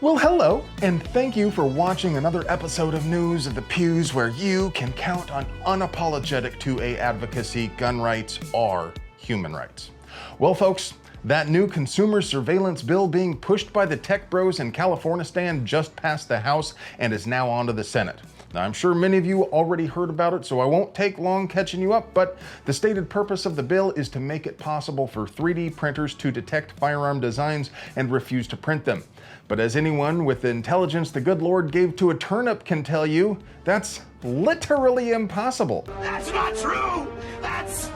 Well, hello, and thank you for watching another episode of News of the Pews, where you can count on unapologetic 2A advocacy. Gun rights are human rights. Well, folks, that new consumer surveillance bill being pushed by the tech bros in California just passed the House and is now on to the Senate. Now, I'm sure many of you already heard about it, so I won't take long catching you up, but the stated purpose of the bill is to make it possible for 3D printers to detect firearm designs and refuse to print them. But as anyone with the intelligence the good Lord gave to a turnip can tell you, that's literally impossible. That's not true! That's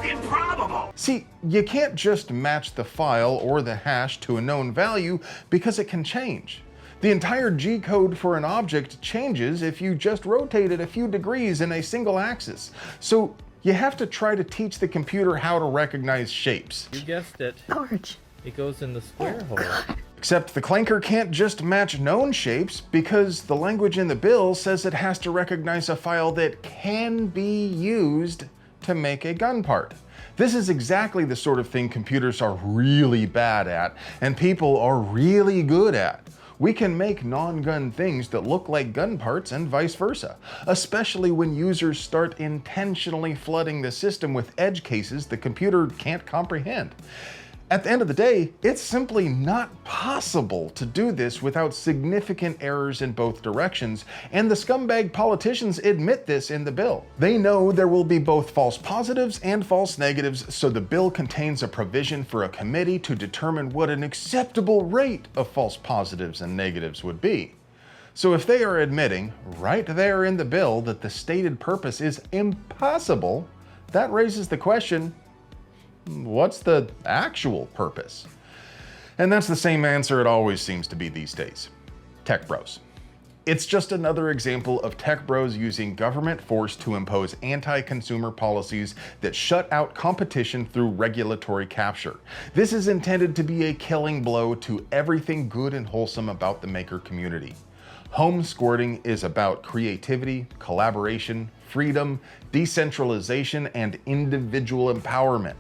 improbable! See, you can't just match the file or the hash to a known value because it can change. The entire G code for an object changes if you just rotate it a few degrees in a single axis. So you have to try to teach the computer how to recognize shapes. You guessed it. George. It goes in the square hole. Except the clanker can't just match known shapes because the language in the bill says it has to recognize a file that can be used to make a gun part. This is exactly the sort of thing computers are really bad at and people are really good at. We can make non-gun things that look like gun parts and vice versa, especially when users start intentionally flooding the system with edge cases the computer can't comprehend. At the end of the day, it's simply not possible to do this without significant errors in both directions, and the scumbag politicians admit this in the bill. They know there will be both false positives and false negatives, so the bill contains a provision for a committee to determine what an acceptable rate of false positives and negatives would be. So if they are admitting right there in the bill that the stated purpose is impossible, that raises the question, what's the actual purpose? And that's the same answer it always seems to be these days. Tech bros. It's just another example of tech bros using government force to impose anti-consumer policies that shut out competition through regulatory capture. This is intended to be a killing blow to everything good and wholesome about the maker community. Home squirting is about creativity, collaboration, freedom, decentralization, and individual empowerment.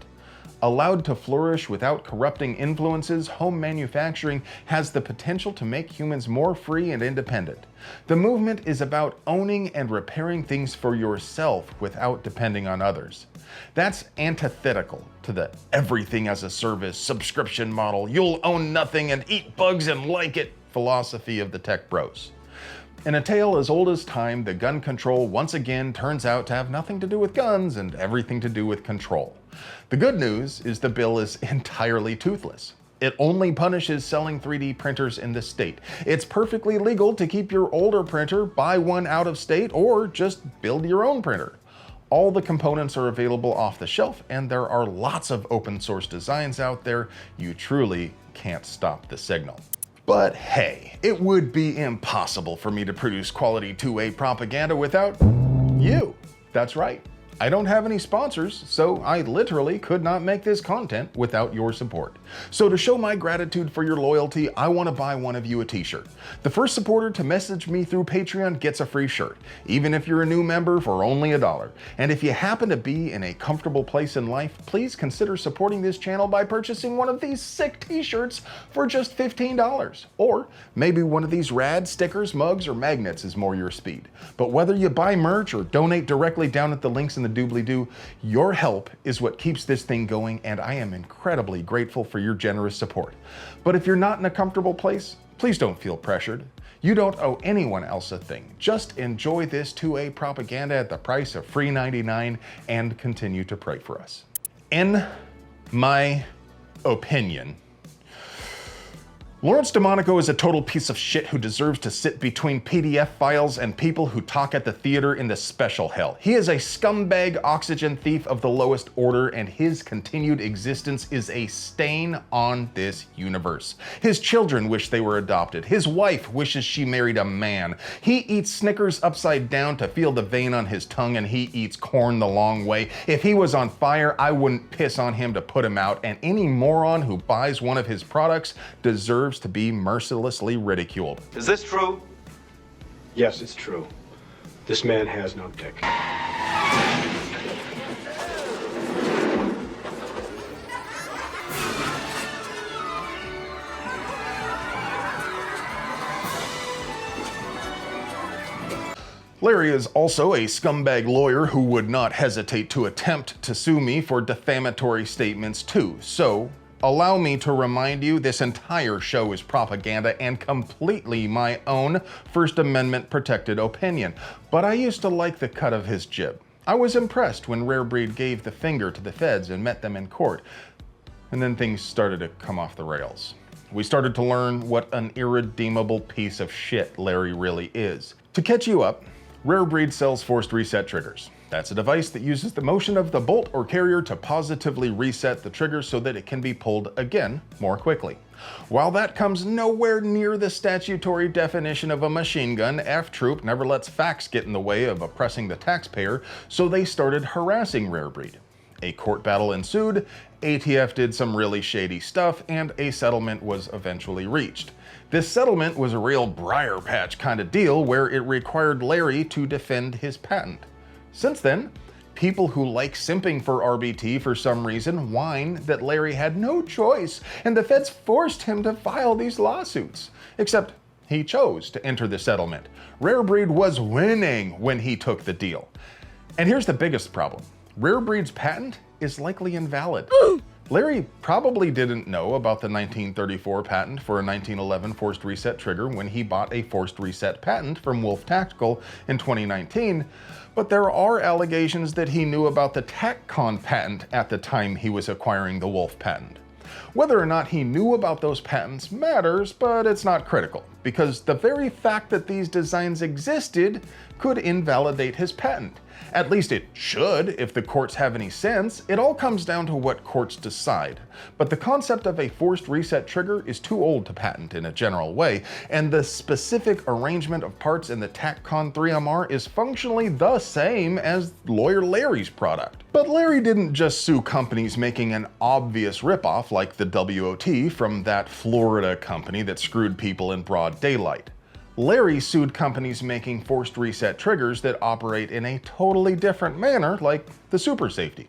Allowed to flourish without corrupting influences, home manufacturing has the potential to make humans more free and independent. The movement is about owning and repairing things for yourself without depending on others. That's antithetical to the everything as a service subscription model, you'll own nothing and eat bugs and like it philosophy of the tech bros. In a tale as old as time, the gun control once again turns out to have nothing to do with guns and everything to do with control. The good news is the bill is entirely toothless. It only punishes selling 3D printers in the state. It's perfectly legal to keep your older printer, buy one out of state, or just build your own printer. All the components are available off the shelf, and there are lots of open source designs out there. You truly can't stop the signal. But hey, it would be impossible for me to produce quality 2A propaganda without you. That's right. I don't have any sponsors, so I literally could not make this content without your support. So to show my gratitude for your loyalty, I want to buy one of you a t-shirt. The first supporter to message me through Patreon gets a free shirt, even if you're a new member for only $1. And if you happen to be in a comfortable place in life, please consider supporting this channel by purchasing one of these sick t-shirts for just $15. Or maybe one of these rad stickers, mugs, or magnets is more your speed. But whether you buy merch or donate directly down at the links in the doobly-doo, your help is what keeps this thing going, and I am incredibly grateful for your generous support. But if you're not in a comfortable place, please don't feel pressured. You don't owe anyone else a thing. Just enjoy this 2A propaganda at the price of free 99 and continue to pray for us. In my opinion, Lawrence de Monaco is a total piece of shit who deserves to sit between PDF files and people who talk at the theater in the special hell. He is a scumbag oxygen thief of the lowest order, and his continued existence is a stain on this universe. His children wish they were adopted. His wife wishes she married a man. He eats Snickers upside down to feel the vein on his tongue, and he eats corn the long way. If he was on fire, I wouldn't piss on him to put him out, and any moron who buys one of his products deserves to be mercilessly ridiculed. Is this true? Yes, it's true. This man has no dick. Larry is also a scumbag lawyer who would not hesitate to attempt to sue me for defamatory statements too. So, allow me to remind you this entire show is propaganda and completely my own First Amendment protected opinion. But I used to like the cut of his jib. I was impressed when Rare Breed gave the finger to the feds and met them in court. And then things started to come off the rails. We started to learn what an irredeemable piece of shit Larry really is. To catch you up, Rare Breed sells forced reset triggers. That's a device that uses the motion of the bolt or carrier to positively reset the trigger so that it can be pulled again more quickly. While that comes nowhere near the statutory definition of a machine gun, F-Troop never lets facts get in the way of oppressing the taxpayer, so they started harassing Rare Breed. A court battle ensued, ATF did some really shady stuff, and a settlement was eventually reached. This settlement was a real briar patch kind of deal where it required Larry to defend his patent. Since then, people who like simping for RBT for some reason whine that Larry had no choice and the feds forced him to file these lawsuits. Except he chose to enter the settlement. Rare Breed was winning when he took the deal. And here's the biggest problem. Rare Breed's patent is likely invalid. Larry probably didn't know about the 1934 patent for a 1911 forced reset trigger when he bought a forced reset patent from Wolf Tactical in 2019, but there are allegations that he knew about the TacCon patent at the time he was acquiring the Wolf patent. Whether or not he knew about those patents matters, but it's not critical, because the very fact that these designs existed could invalidate his patent. At least it should, if the courts have any sense. It all comes down to what courts decide. But the concept of a forced reset trigger is too old to patent in a general way, and the specific arrangement of parts in the TacCon 3MR is functionally the same as lawyer Larry's product. But Larry didn't just sue companies making an obvious ripoff like the WOT from that Florida company that screwed people in broad daylight. Larry sued companies making forced reset triggers that operate in a totally different manner, like the Super Safety.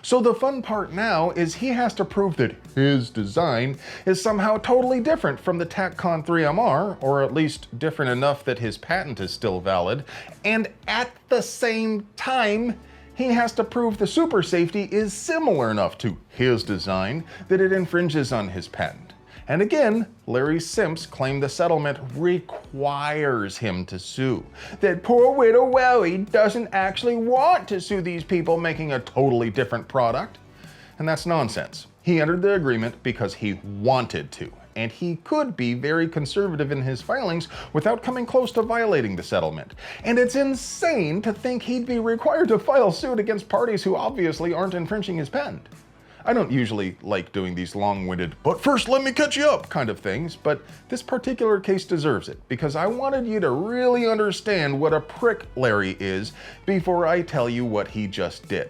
So the fun part now is he has to prove that his design is somehow totally different from the TacCon 3MR, or at least different enough that his patent is still valid, and at the same time, he has to prove the Super Safety is similar enough to his design that it infringes on his patent. And again, Larry Simps claimed the settlement requires him to sue. That poor widow Wowie doesn't actually want to sue these people making a totally different product. And that's nonsense. He entered the agreement because he wanted to, and he could be very conservative in his filings without coming close to violating the settlement. And it's insane to think he'd be required to file suit against parties who obviously aren't infringing his patent. I don't usually like doing these long-winded, but first let me catch you up kind of things, but this particular case deserves it because I wanted you to really understand what a prick Larry is before I tell you what he just did.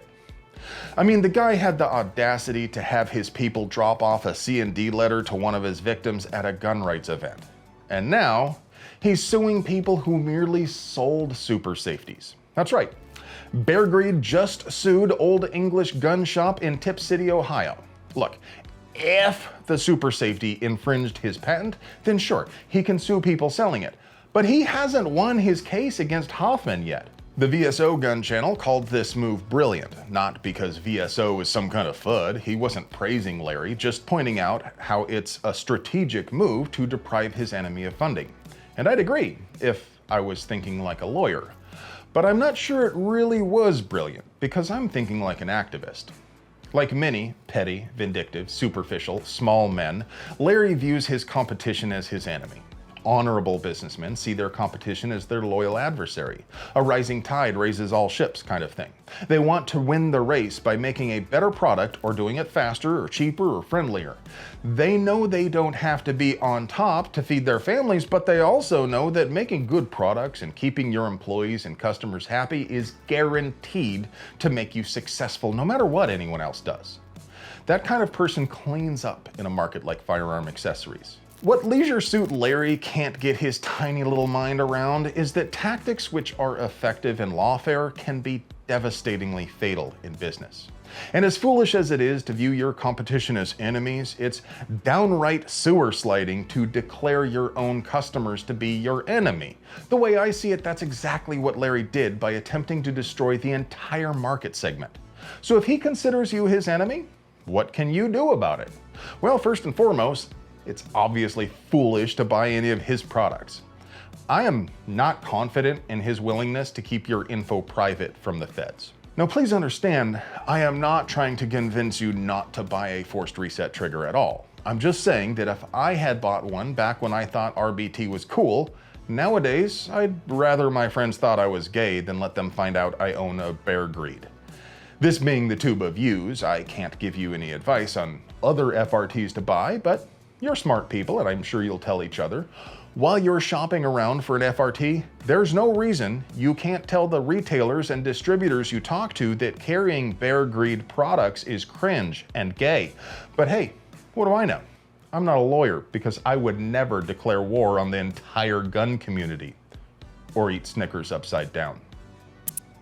I mean, the guy had the audacity to have his people drop off a C&D letter to one of his victims at a gun rights event. And now, he's suing people who merely sold super safeties. That's right. Bear Greed just sued Old English Gun Shop in Tip City, Ohio. Look, if the Super Safety infringed his patent, then sure, he can sue people selling it. But he hasn't won his case against Hoffman yet. The VSO gun channel called this move brilliant, not because VSO is some kind of FUD. He wasn't praising Larry, just pointing out how it's a strategic move to deprive his enemy of funding. And I'd agree, if I was thinking like a lawyer. But I'm not sure it really was brilliant, because I'm thinking like an activist. Like many petty, vindictive, superficial, small men, Larry views his competition as his enemy. Honorable businessmen see their competition as their loyal adversary. A rising tide raises all ships kind of thing. They want to win the race by making a better product or doing it faster or cheaper or friendlier. They know they don't have to be on top to feed their families, but they also know that making good products and keeping your employees and customers happy is guaranteed to make you successful no matter what anyone else does. That kind of person cleans up in a market like firearm accessories. What Leisure Suit Larry can't get his tiny little mind around is that tactics which are effective in lawfare can be devastatingly fatal in business. And as foolish as it is to view your competition as enemies, it's downright sewer sliding to declare your own customers to be your enemy. The way I see it, that's exactly what Larry did by attempting to destroy the entire market segment. So if he considers you his enemy, what can you do about it? Well, first and foremost, it's obviously foolish to buy any of his products. I am not confident in his willingness to keep your info private from the feds. Now, please understand, I am not trying to convince you not to buy a forced reset trigger at all. I'm just saying that if I had bought one back when I thought RBT was cool, nowadays I'd rather my friends thought I was gay than let them find out I own a bear greed. This being the tube of use, I can't give you any advice on other FRTs to buy, but you're smart people and I'm sure you'll tell each other. While you're shopping around for an FRT, there's no reason you can't tell the retailers and distributors you talk to that carrying bear greed products is cringe and gay. But hey, what do I know? I'm not a lawyer because I would never declare war on the entire gun community or eat Snickers upside down.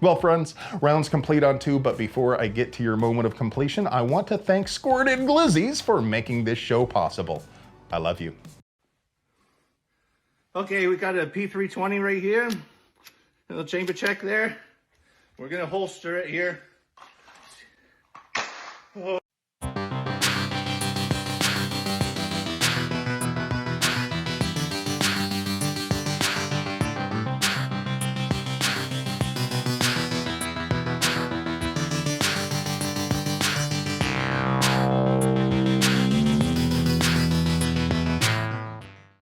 Well, friends, rounds complete on 2, but before I get to your moment of completion, I want to thank Squirted Glizzies for making this show possible. I love you. Okay, we got a P320 right here. A little chamber check there. We're gonna holster it here.